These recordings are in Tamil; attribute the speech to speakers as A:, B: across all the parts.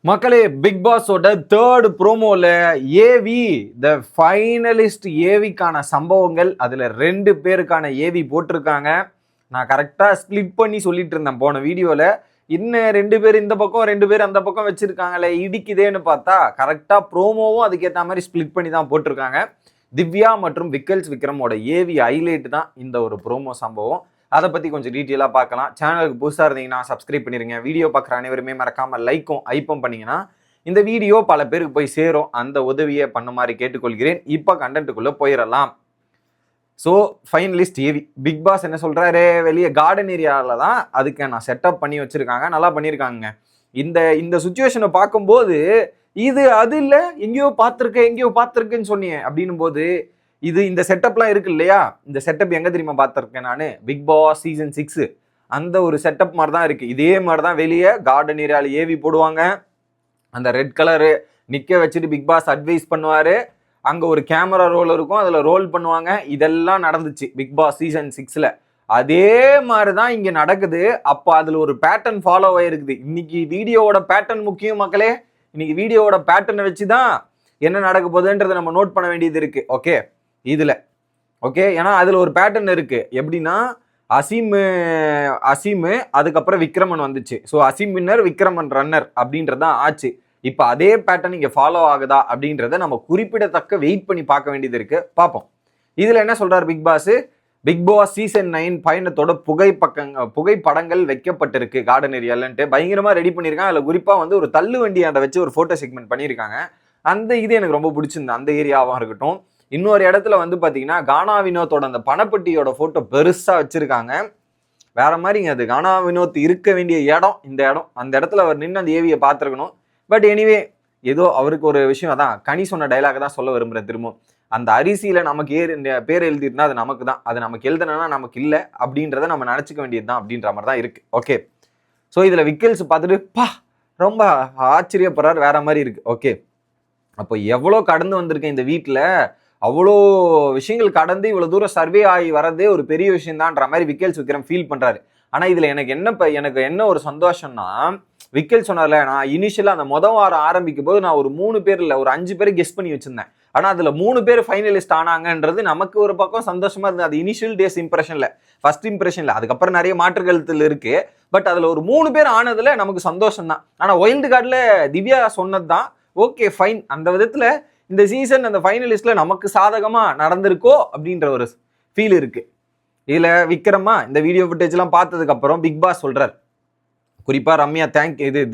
A: மக்களே, பிக் பாஸோட தேர்ட் ப்ரோமோல ஏவி த ஃபைனலிஸ்ட் ஏவிக்கான சம்பவங்கள் அதுல 2 பேருக்கான ஏவி போட்டிருக்காங்க. நான் கரெக்டா ஸ்பிளிட் பண்ணி சொல்லிட்டு இருந்தேன் போன வீடியோல. இன்னும் 2 பேர் இந்த பக்கம் 2 பேர் அந்த பக்கம் வச்சிருக்காங்களே, இடிக்குதேன்னு பார்த்தா கரெக்டா ப்ரோமோவும் அதுக்கேற்ற மாதிரி ஸ்பிளிட் பண்ணி தான் போட்டிருக்காங்க. திவ்யா மற்றும் விக்கல்ஸ் விக்ரமோட ஏவி ஹைலைட் தான் இந்த ஒரு ப்ரோமோ சம்பவம். அதை பற்றி கொஞ்சம் டீட்டெயிலாக பார்க்கலாம். சேனலுக்கு புதுசாக இருந்தீங்கன்னா சப்ஸ்கிரைப் பண்ணிடுங்க. வீடியோ பார்க்குற அனைவருமே மறக்காமல் லைக்கும் ஐப்பும் பண்ணிங்கன்னா இந்த வீடியோ பல பேருக்கு போய் சேரும். அந்த உதவியை பண்ண மாதிரி கேட்டுக்கொள்கிறேன். இப்போ கண்டென்ட்டுக்குள்ளே போயிடலாம். So finalist AV big pass என்ன சொல்கிறாரு, வெளியே கார்டன் ஏரியாவில் தான் அதுக்கு நான் செட்டப் பண்ணி வச்சுருக்காங்க. நல்லா பண்ணியிருக்காங்க. இந்த சுச்சுவேஷனை பார்க்கும்போது இது அது இல்லை, எங்கேயோ பார்த்துருக்கேன்னு சொன்னீங்க அப்படின்னும் போது இந்த செட்டப்லாம் இருக்கு இல்லையா, இந்த செட்டப் எங்க தெரியுமா பார்த்துருக்கேன் நான், பிக் பாஸ் சீசன் 6 அந்த ஒரு செட்டப் மாதிரி தான் இருக்கு. இதே மாதிரி தான் வெளியே கார்டன் ஏரியாவில் ஏவி போடுவாங்க. அந்த ரெட் கலரு நிக்க வச்சுட்டு பிக் பாஸ் அட்வைஸ் பண்ணுவாரு. அங்க ஒரு கேமரா ரோல் இருக்கும், அதுல ரோல் பண்ணுவாங்க. இதெல்லாம் நடந்துச்சு பிக் பாஸ் சீசன் 6ல. அதே மாதிரிதான் இங்க நடக்குது. அப்ப அதுல ஒரு பேட்டர்ன் ஃபாலோ ஆயிருக்குது. இன்னைக்கு வீடியோவோட பேட்டர்ன் முக்கியம் மக்களே. இன்னைக்கு வீடியோவோட பேட்டர்னை வச்சுதான் என்ன நடக்க போகுதுன்றதை நம்ம நோட் பண்ண வேண்டியது இருக்கு. ஓகே, இதுல ஓகே, ஏன்னா அதுல ஒரு பேட்டர்ன் இருக்கு. எப்படின்னா அசீம் அதுக்கப்புறம் விக்ரமன் வந்துச்சு. So Azeem winner Vikraman runner அப்படின்றதான் ஆச்சு. இப்போ அதே பேட்டர்ன் இங்க ஃபாலோ ஆகுதா அப்படின்றத நம்ம குறிப்பிடத்தக்க வெயிட் பண்ணி பார்க்க வேண்டியது இருக்கு. பார்ப்போம். இதுல என்ன சொல்றாரு பிக் பாஸ் சீசன் 9 பயணத்தோட புகைப்படங்கள் வைக்கப்பட்டிருக்கு கார்டன் ஏரியாலன்ட்டு பயங்கரமா ரெடி பண்ணியிருக்காங்க. அதுல குறிப்பா ஒரு தள்ளு வண்டி அதை வச்சு ஒரு போட்டோ செக்மெண்ட் பண்ணியிருக்காங்க. இது எனக்கு ரொம்ப பிடிச்சிருந்தது. அந்த ஏரியாவாக இருக்கட்டும். இன்னொரு இடத்துல பாத்தீங்கன்னா கானா வினோத்தோட அந்த பணப்பட்டியோட போட்டோ பெருசா வச்சிருக்காங்க. வேற மாதிரிங்க. அது கானா வினோத் இருக்க வேண்டிய இடம் இந்த இடம். அந்த இடத்துல அவர் நின்று அந்த ஏவியை பார்த்துருக்கணும். பட் எனிவே, ஏதோ அவருக்கு ஒரு விஷயம் தான். கனி சொன்ன டைலாக் தான் சொல்ல விரும்புறேன் திரும்ப. அந்த அரிசியில நமக்கு பேர் எழுதிருந்தா அது நமக்கு தான், அது நமக்கு எழுதுனா நமக்கு இல்லை அப்படின்றத நம்ம நினைச்சுக்க வேண்டியது தான் அப்படின்ற மாதிரி தான் இருக்கு. ஓகே, ஸோ இதுல விக்கல்ஸ் பார்த்துட்டு ரொம்ப ஆச்சரியப்படுறாரு. வேற மாதிரி இருக்கு. ஓகே, அப்போ எவ்வளோ கடந்து வந்திருக்கேன் இந்த வீட்டுல, அவ்வளோ விஷயங்கள் கடந்து இவ்வளவு தூரம் சர்வே ஆகி வரதே ஒரு பெரிய விஷயம் தான்ன்ற மாதிரி விக்கல்ஸ் விக்ரம் ஃபீல் பண்றாரு. ஆனா இதுல எனக்கு என்ன ஒரு சந்தோஷம்னா, விக்கல் சொன்னார்ல, நான் இனிஷியலா அந்த வாரம் ஆரம்பிக்கும் போது நான் ஒரு 3 பேர் இல்ல ஒரு 5 பேர் கெஸ் பண்ணி வச்சிருந்தேன். ஆனா அதுல 3 பேர் ஃபைனலிஸ்ட் ஆனாங்கன்றது நமக்கு ஒரு பக்கம் சந்தோஷமா இருந்தது. அது இனிஷியல் டேஸ் இம்ப்ரெஷன்ல, ஃபர்ஸ்ட் இம்ப்ரெஷன்ல. அதுக்கப்புறம் நிறைய மாற்றுக்கருத்துல இருக்கு. பட் அதுல ஒரு 3 பேர் ஆனதுல நமக்கு சந்தோஷம் தான். ஆனா வைல்டு கார்டுல திவ்யா சொன்னதுதான் ஓகே ஃபைன். அந்த விதத்துல இந்த சீசன் அந்த ஃபைனலிஸ்ட்ல நமக்கு சாதகமா நடந்திருக்கோ அப்படின்ற ஒரு ஃபீல் இருக்கு. இதுல விக்ரமா இந்த வீடியோ ஃபுட்டேஜ் எல்லாம் பார்த்ததுக்கு அப்புறம் பிக் பாஸ் சொல்றாரு, குறிப்பா ரம்யா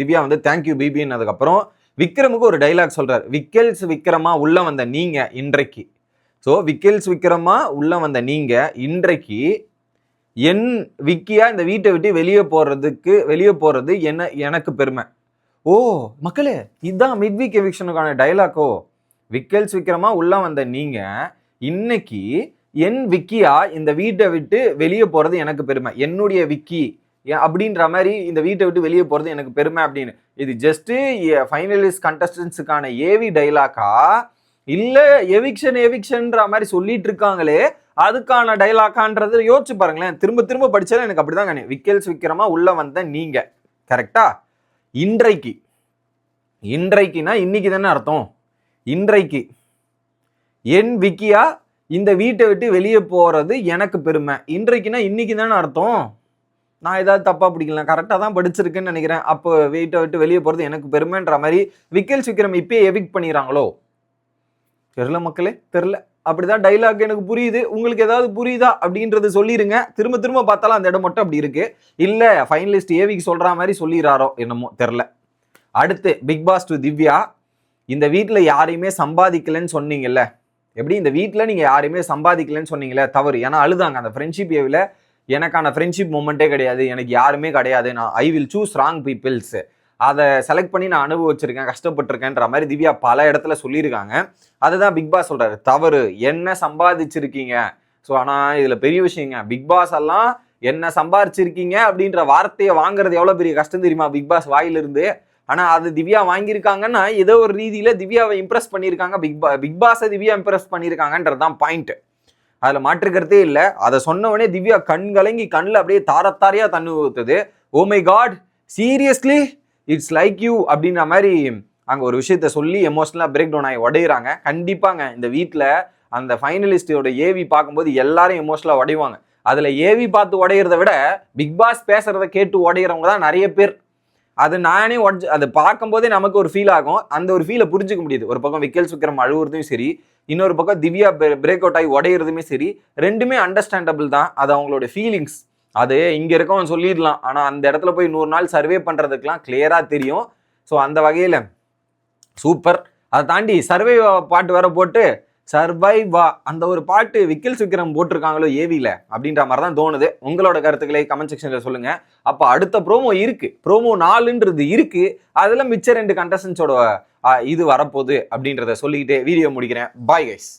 A: திவ்யா தேங்க்யூ பிபின்னு. அதுக்கப்புறம் விக்ரமுக்கு ஒரு டைலாக் சொல்றாரு. விக்கல்ஸ் விக்ரமா உள்ள வந்த நீங்க இன்றைக்கு, ஸோ விக்கல்ஸ் விக்ரமா உள்ள வந்த நீங்க இன்றைக்கு என் விக்கியா இந்த வீட்டை விட்டு வெளியே போறது எனக்கு பெருமை. ஓ மக்களே, இதுதான் மிட் வீக் எவிக்ஷனுக்கான டைலாக்கோ. விக்கல்ஸ் விக்ரமா உள்ள வந்த நீங்க இன்னைக்கு என் விக்கியா இந்த வீட்டை விட்டு வெளியே போறது எனக்கு பெருமை, என்னுடைய விக்கி அப்படின்ற மாதிரி இந்த வீட்டை விட்டு வெளியே போறது எனக்கு பெருமை அப்படின்னு. இது ஜஸ்ட் ஃபைனலிஸ்ட் கண்டஸ்டன்ஸுக்கான ஏவி டைலாக்கா இல்ல எவிக்ஷன்ன்ற மாதிரி சொல்லிட்டு இருக்காங்களே அதுக்கான டைலாக்கான்றது யோசிச்சு பாருங்களேன். திரும்ப திரும்ப படிச்சாலும் எனக்கு அப்படிதான். விக்கல்ஸ் விக்ரமா உள்ள வந்த நீங்க கரெக்டா, இன்றைக்குனா இன்னைக்கு தானே அர்த்தம். இன்றைக்கு என் விக்கியா இந்த வீட்டை விட்டு வெளியே போறது எனக்கு பெருமை. இன்றைக்குனா இன்னைக்கு தானே அர்த்தம். நான் ஏதாவது தப்பா பிடிக்கலாம், கரெக்டா தான் படிச்சிருக்குன்னு நினைக்கிறேன். அப்போ வீட்டை விட்டு வெளியே போறது எனக்கு பெருமைன்ற மாதிரி விக்கல்ஸ் விக்ரம் இப்பயே எவிக்ட் பண்ணிடுறாங்களோ தெரியல மக்களே, தெரியல. அப்படிதான் டைலாக் எனக்கு புரியுது. உங்களுக்கு ஏதாவது புரியுதா அப்படின்றது சொல்லிருங்க. திரும்ப திரும்ப பார்த்தாலும் அந்த இடம் மட்டும் அப்படி இருக்கு. இல்ல ஃபைனலிஸ்ட் ஏவிக்கு சொல்ற மாதிரி சொல்லிடுறாரோ என்னமோ தெரியல. அடுத்து பிக் பாஸ் டு திவ்யா, இந்த வீட்டுல யாரையுமே சம்பாதிக்கலன்னு சொன்னீங்கல்ல, எப்படி இந்த வீட்டுல நீங்க யாரையுமே சம்பாதிக்கலன்னு சொன்னீங்களே தவறு. ஏன்னா அழுதாங்க. அந்த ஃப்ரெண்ட்ஷிப் ஏவில எனக்கான ஃப்ரெண்ட்ஷிப் மூமெண்ட்டே கிடையாது, எனக்கு யாருமே கிடையாது, நான் I will choose wrong peoples, அதை செலக்ட் பண்ணி நான் அனுபவிச்சிருக்கேன், கஷ்டப்பட்டிருக்கேன்ற மாதிரி திவ்யா பல இடத்துல சொல்லியிருக்காங்க. அதுதான் பிக் பாஸ் சொல்றாரு, தவறு, என்ன சம்பாதிச்சிருக்கீங்க. ஸோ ஆனால் இதுல பெரிய விஷயங்க, பிக் பாஸ் எல்லாம் என்ன சம்பாதிச்சிருக்கீங்க அப்படின்ற வார்த்தையை வாங்குறது எவ்வளவு பெரிய கஷ்டம் தெரியுமா பிக் பாஸ் வாயிலிருந்து. ஆனா அது திவ்யா வாங்கியிருக்காங்கன்னா ஏதோ ஒரு ரீதியில திவ்யாவை இம்ப்ரெஸ் பண்ணியிருக்காங்க. பிக் பாஸை திவ்யா இம்ப்ரெஸ் பண்ணியிருக்காங்கன்றதுதான் பாயிண்ட். அதுல மாற்றுக்கிறதே இல்லை. அதை சொன்னவனே திவ்யா கண் கலங்கி கண்ணில் அப்படியே தாரத்தாரையா தண்ணி ஊத்துது. Oh my god, seriously it's like you அப்படின்ற மாதிரி அங்கே ஒரு விஷயத்த சொல்லி எமோஷனலாக பிரேக் டவுன் ஆகி உடையிறாங்க. கண்டிப்பாங்க இந்த வீட்டில் அந்த ஃபைனலிஸ்டோட ஏவி பார்க்கும்போது எல்லாரும் எமோஷனலாக உடைவாங்க. அதில் ஏவி பார்த்து உடையிறத விட பிக் பாஸ் பேசுறத கேட்டு உடையிறவங்க தான் நிறைய பேர். அது நானே அதை பார்க்கும்போதே நமக்கு ஒரு ஃபீல் ஆகும். அந்த ஒரு ஃபீலை புரிஞ்சுக்க முடியுது. ஒரு பக்கம் விக்கல்ஸ் விக்ரம் அழுவுறதும் சரி, இன்னொரு பக்கம் திவ்யா பிரேக் அவுட் ஆகி உடையிறதுமே சரி, ரெண்டுமே அண்டர்ஸ்டாண்டபிள் தான். அது அவங்களோட ஃபீலிங்ஸ். அது இங்க இருக்கவன் சொல்லிடலாம், ஆனா அந்த இடத்துல போய் 100 நாள் சர்வே பண்றதுக்கெல்லாம் கிளியரா தெரியும். ஸோ அந்த வகையில சூப்பர். அதை தாண்டி சர்வை பாட்டு வேற போட்டு சர்வைவா அந்த ஒரு பாட்டு விக்கல்ஸ் விக்ரம் போட்டிருக்காங்களோ ஏவில அப்படின்ற மாதிரி தான் தோணுது. உங்களோட கருத்துக்களை கமெண்ட் செக்ஷன்ல சொல்லுங்க. அப்ப அடுத்த ப்ரோமோ இருக்கு, ப்ரோமோ 4ன்றது இருக்கு. அதுல மிச்ச 2 கண்டஸ்டன்ஸோட இது வரப்போகுது அப்படின்றத சொல்லிக்கிட்டே வீடியோ முடிக்கிறேன். Bye guys.